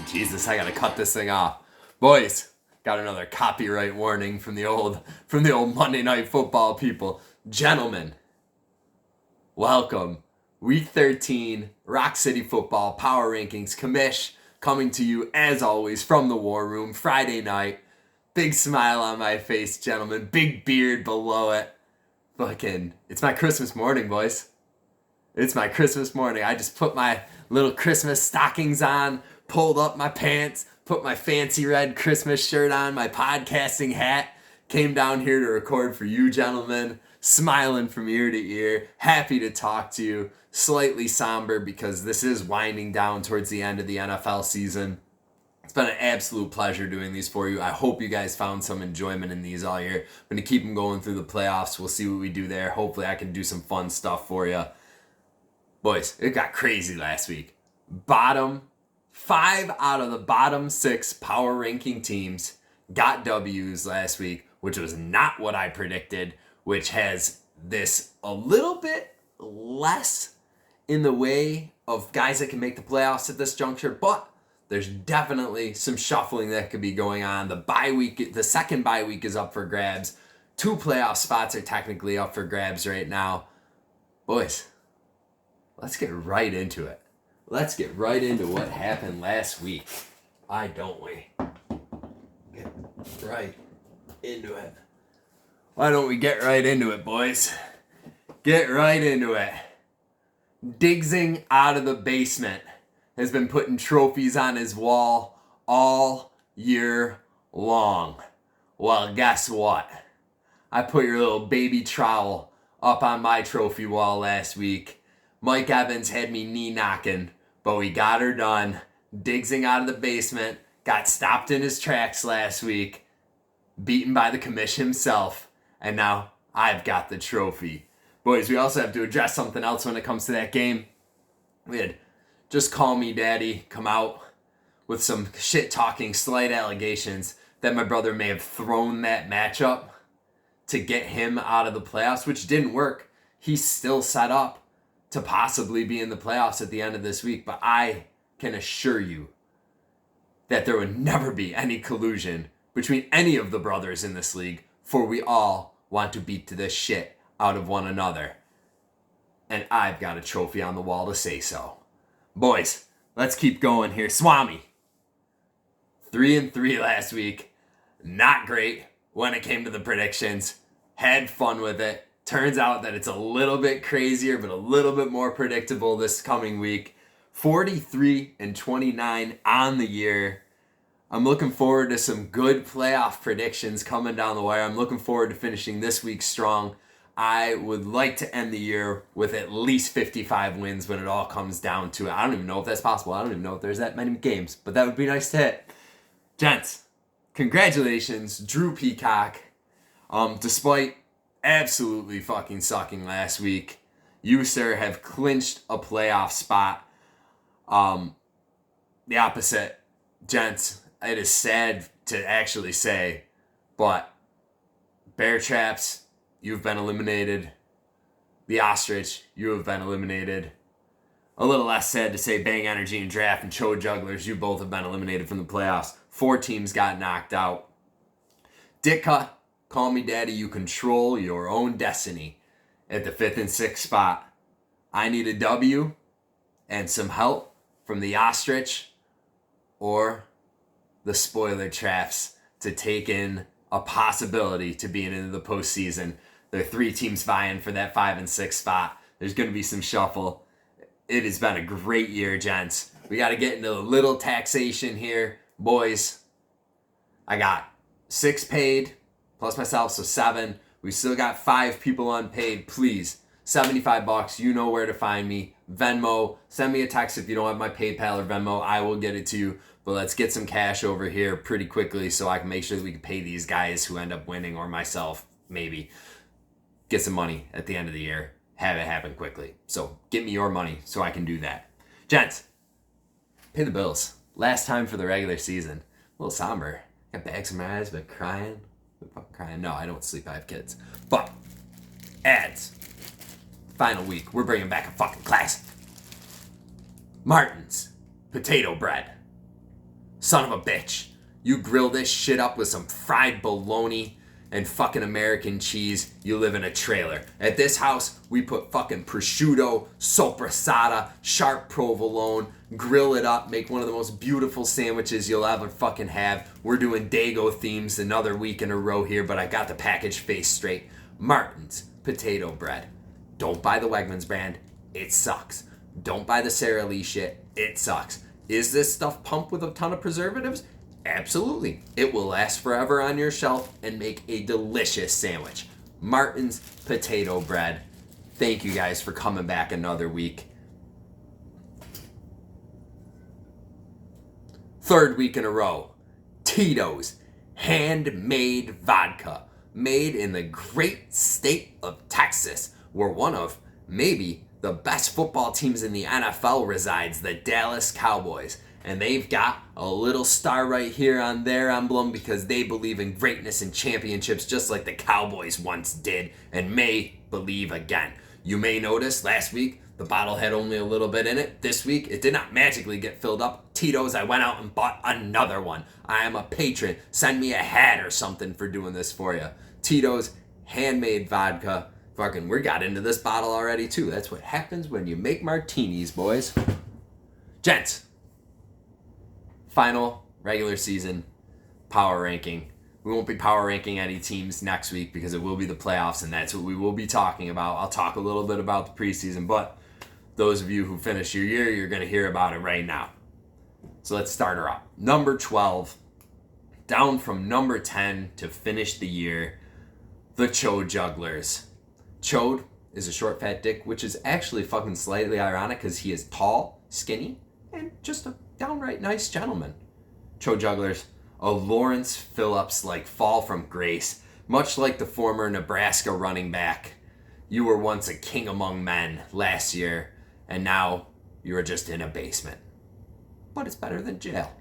Jesus, I gotta cut this thing off. Boys, got another copyright warning from the old Monday Night Football people. Gentlemen, welcome. Week 13, Rock City Football Power Rankings Commish, coming to you as always from the War Room, Friday night. Big smile on my face, gentlemen. Big beard below it. Fucking, it's my Christmas morning, boys. It's my Christmas morning. I just put my little Christmas stockings on, pulled up my pants, put my fancy red Christmas shirt on, my podcasting hat, came down here to record for you gentlemen, smiling from ear to ear, happy to talk to you, slightly somber because this is winding down towards the end of the NFL season. It's been an absolute pleasure doing these for you. I hope you guys found some enjoyment in these all year. I'm going to keep them going through the playoffs. We'll see what we do there. Hopefully I can do some fun stuff for you. Boys, it got crazy last week. 5 out of the bottom 6 power ranking teams got W's last week, which was not what I predicted, which has this a little bit less in the way of guys that can make the playoffs at this juncture, but there's definitely some shuffling that could be going on. The second bye week is up for grabs. 2 playoff spots are technically up for grabs right now. Boys, let's get right into it. Let's get right into what happened last week. Why don't we? Get right into it. Why don't we get right into it, boys? Get right into it. Diggsing out of the basement has been putting trophies on his wall all year long. Well, guess what? I put your little baby trowel up on my trophy wall last week. Mike Evans had me knee knocking, but we got her done. Diggsing out of the basement, got stopped in his tracks last week, beaten by the commish himself, and now I've got the trophy. Boys, we also have to address something else when it comes to that game. We had Just Call Me Daddy come out with some shit-talking, slight allegations that my brother may have thrown that matchup to get him out of the playoffs, which didn't work. He's still set up to possibly be in the playoffs at the end of this week, but I can assure you that there would never be any collusion between any of the brothers in this league, for we all want to beat the shit out of one another. And I've got a trophy on the wall to say so. Boys, let's keep going here. Swami, 3-3 last week. Not great when it came to the predictions. Had fun with it. Turns out that it's a little bit crazier, but a little bit more predictable this coming week. 43-29 on the year. I'm looking forward to some good playoff predictions coming down the wire. I'm looking forward to finishing this week strong. I would like to end the year with at least 55 wins when it all comes down to it. I don't even know if that's possible. I don't even know if there's that many games, but that would be nice to hit. Gents, congratulations, Drew Peacock. Despite absolutely fucking sucking last week, you, sir, have clinched a playoff spot. The opposite, gents, it is sad to actually say, but Bear Traps, you've been eliminated. The Ostrich, you have been eliminated. A little less sad to say Bang Energy and Draft and Cho Jugglers, you both have been eliminated from the playoffs. 4 teams got knocked out. Ditka, Call Me Daddy, you control your own destiny at the 5th and 6th spot. I need a W and some help from the Ostrich or the Spoiler Traps to take in a possibility to being into the postseason. There are 3 teams vying for that 5 and 6 spot. There's going to be some shuffle. It has been a great year, gents. We got to get into a little taxation here. Boys, I got 6 paid, plus myself, so 7. We still got 5 people unpaid. Please, $75. You know where to find me. Venmo. Send me a text if you don't have my PayPal or Venmo. I will get it to you. But let's get some cash over here pretty quickly so I can make sure that we can pay these guys who end up winning, or myself, maybe. Get some money at the end of the year. Have it happen quickly. So get me your money so I can do that. Gents, pay the bills. Last time for the regular season. A little somber. Got bags in my eyes, but crying. Crying. No, I don't sleep. I have kids. But ads. Final week. We're bringing back a fucking classic. Martin's Potato Bread. Son of a bitch. You grill this shit up with some fried bologna and fucking American cheese, you live in a trailer. At this house, we put fucking prosciutto, sopressata, sharp provolone, grill it up, make one of the most beautiful sandwiches you'll ever fucking have. We're doing Dago themes another week in a row here, but I got the package face straight. Martin's potato bread. Don't buy the Wegmans brand. It sucks. Don't buy the Sara Lee shit. It sucks. Is this stuff pumped with a ton of preservatives? Absolutely. It will last forever on your shelf and make a delicious sandwich. Martin's potato bread. Thank you guys for coming back another week. Third week in a row. Tito's handmade vodka. Made in the great state of Texas, where one of maybe the best football teams in the NFL resides, the Dallas Cowboys. And they've got a little star right here on their emblem because they believe in greatness and championships just like the Cowboys once did and may believe again. You may notice last week the bottle had only a little bit in it. This week it did not magically get filled up. Tito's, I went out and bought another one. I am a patron. Send me a hat or something for doing this for you. Tito's handmade vodka. Fucking, we got into this bottle already too. That's what happens when you make martinis, boys. Gents. Final regular season power ranking. We won't be power ranking any teams next week because it will be the playoffs and that's what we will be talking about. I'll talk a little bit about the preseason, but those of you who finish your year, you're going to hear about it right now. So let's start her up. Number 12, down from number 10 to finish the year, the Chode Jugglers. Chode is a short fat dick, which is actually fucking slightly ironic because he is tall, skinny, and just a downright nice gentleman. Chode Jugglers, a Lawrence Phillips like fall from grace, much like the former Nebraska running back. You were once a king among men last year, and now you are just in a basement. But it's better than jail.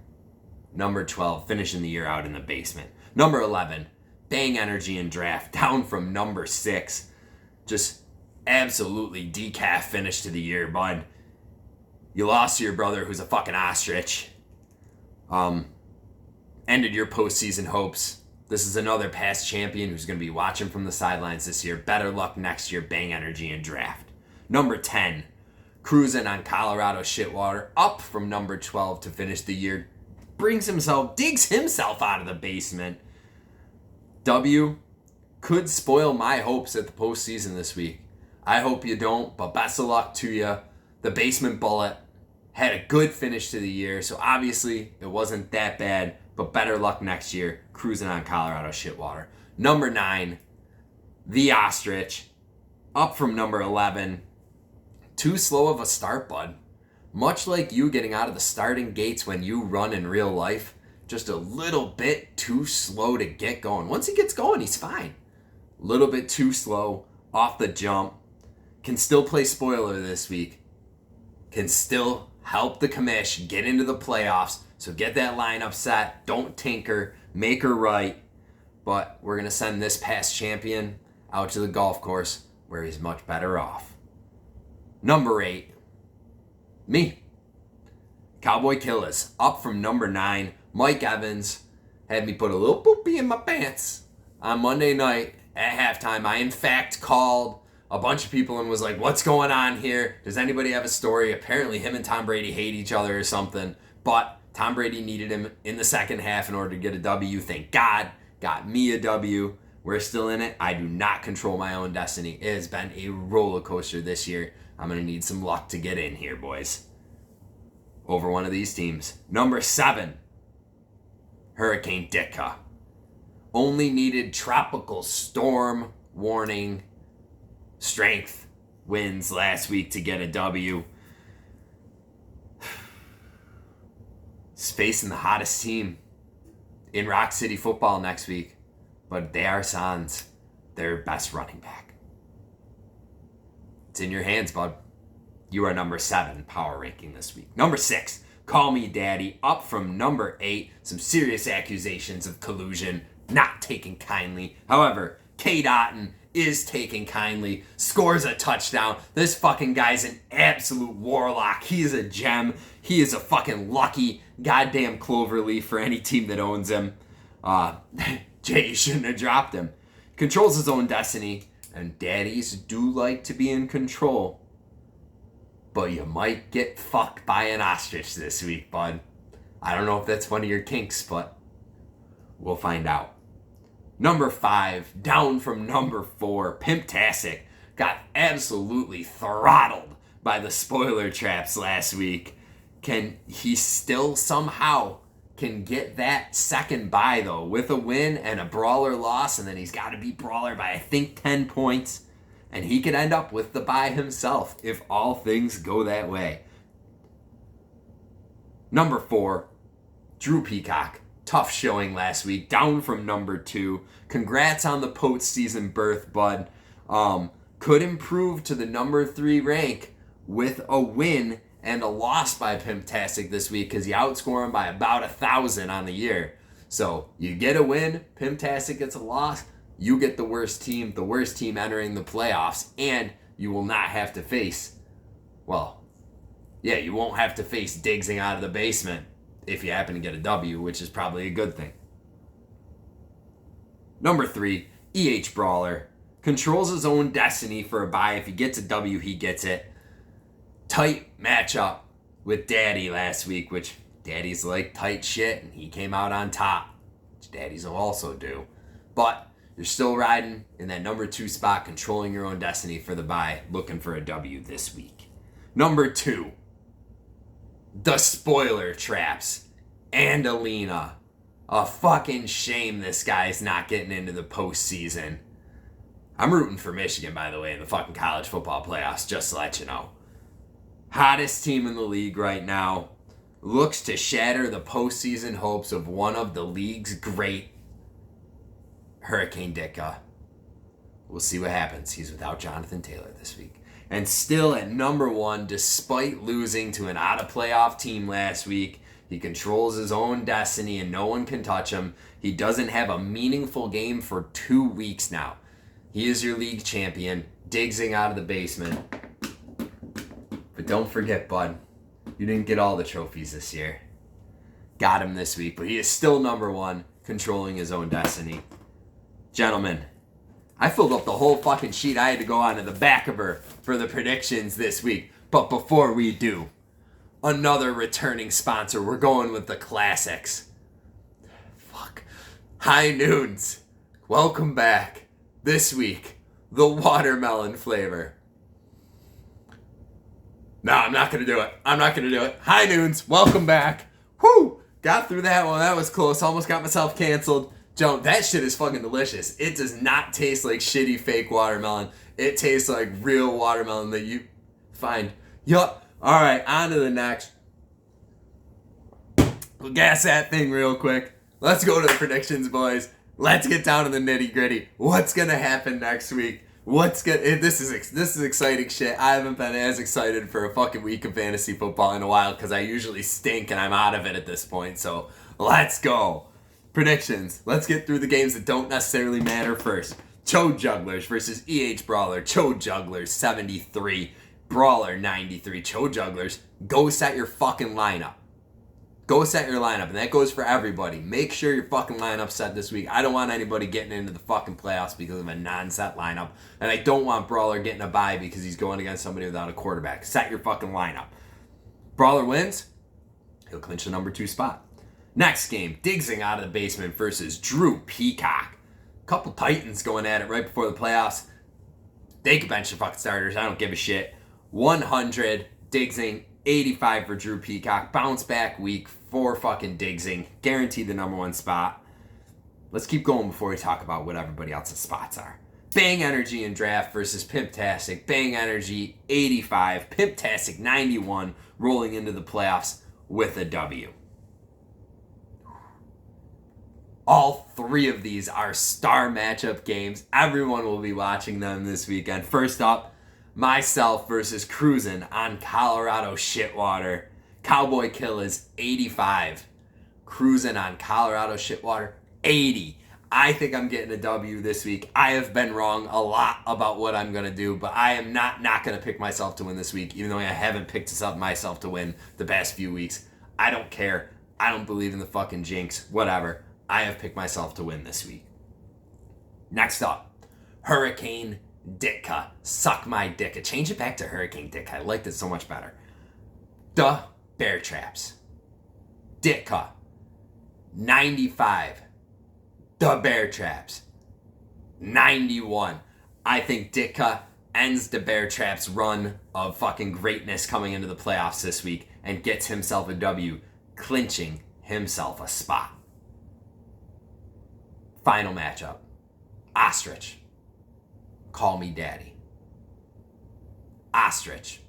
Number 12, finishing the year out in the basement. Number 11, Bang Energy and Draft, down from number 6. Just absolutely decaf finish to the year, bud. You lost to your brother who's a fucking ostrich. Ended your postseason hopes. This is another past champion who's going to be watching from the sidelines this year. Better luck next year, Bang Energy and Draft. Number 10, cruising on Colorado shitwater, up from number 12 to finish the year. Digs himself out of the basement. W could spoil my hopes at the postseason this week. I hope you don't, but best of luck to you. The basement bullet had a good finish to the year, so obviously it wasn't that bad, but better luck next year, cruising on Colorado shitwater. Number 9, the ostrich, up from number 11. Too slow of a start, bud. Much like you getting out of the starting gates when you run in real life, just a little bit too slow to get going. Once he gets going, he's fine. A little bit too slow, off the jump. Can still play spoiler this week. Can still help the commish get into the playoffs. So get that lineup set. Don't tinker. Make her right. But we're going to send this past champion out to the golf course where he's much better off. Number 8. Me. Cowboy Killers. Up from number 9. Mike Evans had me put a little poopy in my pants on Monday night at halftime. I, in fact, called a bunch of people and was like, what's going on here? Does anybody have a story? Apparently him and Tom Brady hate each other or something. But Tom Brady needed him in the second half in order to get a W. Thank God. Got me a W. We're still in it. I do not control my own destiny. It has been a roller coaster this year. I'm going to need some luck to get in here, boys. Over one of these teams. Number 7. Hurricane Ditka. Only needed tropical storm warning strength winds last week to get a W. He's facing the hottest team in Rock City football next week, but they are sans their best running back. It's in your hands, bud. You are number 7 power ranking this week. Number 6, Call Me Daddy, up from number 8. Some serious accusations of collusion, not taken kindly. However, K. Dotton is taken kindly, scores a touchdown. This fucking guy's an absolute warlock. He is a gem. He is a fucking lucky goddamn cloverleaf for any team that owns him. Jay shouldn't have dropped him. Controls his own destiny, and daddies do like to be in control. But you might get fucked by an ostrich this week, bud. I don't know if that's one of your kinks, but we'll find out. Number 5, down from number 4, Pimptastic got absolutely throttled by the spoiler traps last week. Can he still somehow can get that second bye, though, with a win and a brawler loss, and then he's got to beat brawler by, I think, 10 points, and he could end up with the bye himself if all things go that way. Number 4, Drew Peacock. Tough showing last week, down from number 2. Congrats on the postseason berth, bud. Could improve to the number 3 rank with a win and a loss by Pimptastic this week because you outscore him by about 1,000 on the year. So you get a win, Pimptastic gets a loss, you get the worst team entering the playoffs, and you will not have to face, you won't have to face Diggsing out of the basement if you happen to get a W, which is probably a good thing. Number 3, EH Brawler. Controls his own destiny for a bye. If he gets a W, he gets it. Tight matchup with Daddy last week, which Daddy's like tight shit, and he came out on top, which Daddies will also do. But you're still riding in that number 2 spot, controlling your own destiny for the bye, looking for a W this week. Number 2, the spoiler traps and Alina. A fucking shame this guy's not getting into the postseason. I'm rooting for Michigan, by the way, in the fucking college football playoffs, just to let you know. Hottest team in the league right now. Looks to shatter the postseason hopes of one of the league's great, Hurricane Ditka. We'll see what happens. He's without Jonathan Taylor this week. And still at number 1, despite losing to an out-of-playoff team last week. He controls his own destiny and no one can touch him. He doesn't have a meaningful game for 2 weeks now. He is your league champion, Diggsing out of the basement. But don't forget, bud, you didn't get all the trophies this year. Got him this week, but he is still number 1, controlling his own destiny. Gentlemen, I filled up the whole fucking sheet. I had to go on to the back of her for the predictions this week. But before we do, another returning sponsor. We're going with the classics. High Noons. Welcome back. This week, the watermelon flavor. No, I'm not going to do it. High Noons. Welcome back. Whoo! Got through that one. That was close. Almost got myself canceled. Joe, that shit is fucking delicious. It does not taste like shitty fake watermelon. It tastes like real watermelon that you find. Yup. All right, on to the next. We'll gas that thing real quick. Let's go to the predictions, boys. Let's get down to the nitty gritty. What's gonna happen next week? This is exciting shit. I haven't been as excited for a fucking week of fantasy football in a while because I usually stink and I'm out of it at this point. So let's go. Predictions. Let's get through the games that don't necessarily matter first. Chode Jugglers versus EH Brawler. Chode Jugglers 73, Brawler 93. Chode Jugglers, go set your fucking lineup. Go set your lineup, and that goes for everybody. Make sure your fucking lineup's set this week. I don't want anybody getting into the fucking playoffs because of a non-set lineup, and I don't want Brawler getting a bye because he's going against somebody without a quarterback. Set your fucking lineup. Brawler wins, he'll clinch the number 2 spot. Next game, Diggsing out of the basement versus Drew Peacock. Couple Titans going at it right before the playoffs. They could bench the fucking starters. I don't give a shit. 100, Diggsing, 85 for Drew Peacock. Bounce back week for fucking Diggsing. Guaranteed the number 1 spot. Let's keep going before we talk about what everybody else's spots are. Bang Energy in draft versus Pimptastic. Bang Energy, 85. Pimptastic, 91. Rolling into the playoffs with a W. All 3 of these are star matchup games. Everyone will be watching them this weekend. First up, myself versus Cruisin' on Colorado Shitwater. Cowboy Kill is 85. Cruisin' on Colorado Shitwater, 80. I think I'm getting a W this week. I have been wrong a lot about what I'm going to do, but I am not going to pick myself to win this week, even though I haven't picked myself to win the past few weeks. I don't care. I don't believe in the fucking jinx. Whatever. I have picked myself to win this week. Next up, Hurricane Ditka. Suck my dick. Change it back to Hurricane Ditka. I liked it so much better. The Bear Traps. Ditka. 95. The Bear Traps. 91. I think Ditka ends the Bear Traps run of fucking greatness coming into the playoffs this week and gets himself a W, clinching himself a spot. Final matchup. Ostrich. Call me daddy. Ostrich.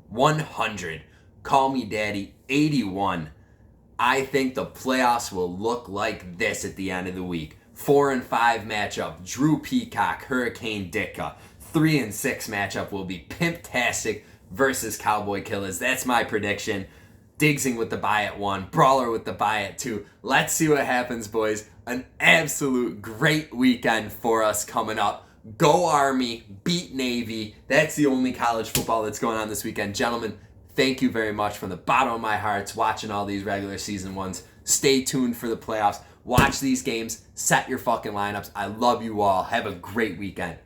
100. Call me daddy. 81. I think the playoffs will look like this at the end of the week. 4 and 5 matchup, Drew Peacock, Hurricane Ditka. 3 and 6 matchup will be Pimptastic versus Cowboy Killers. That's my prediction. Diggsing with the bye at 1, Brawler with the bye at 2. Let's see what happens, boys. An absolute great weekend for us coming up. Go Army, beat Navy. That's the only college football that's going on this weekend. Gentlemen, thank you very much from the bottom of my heart watching all these regular season ones. Stay tuned for the playoffs. Watch these games. Set your fucking lineups. I love you all. Have a great weekend.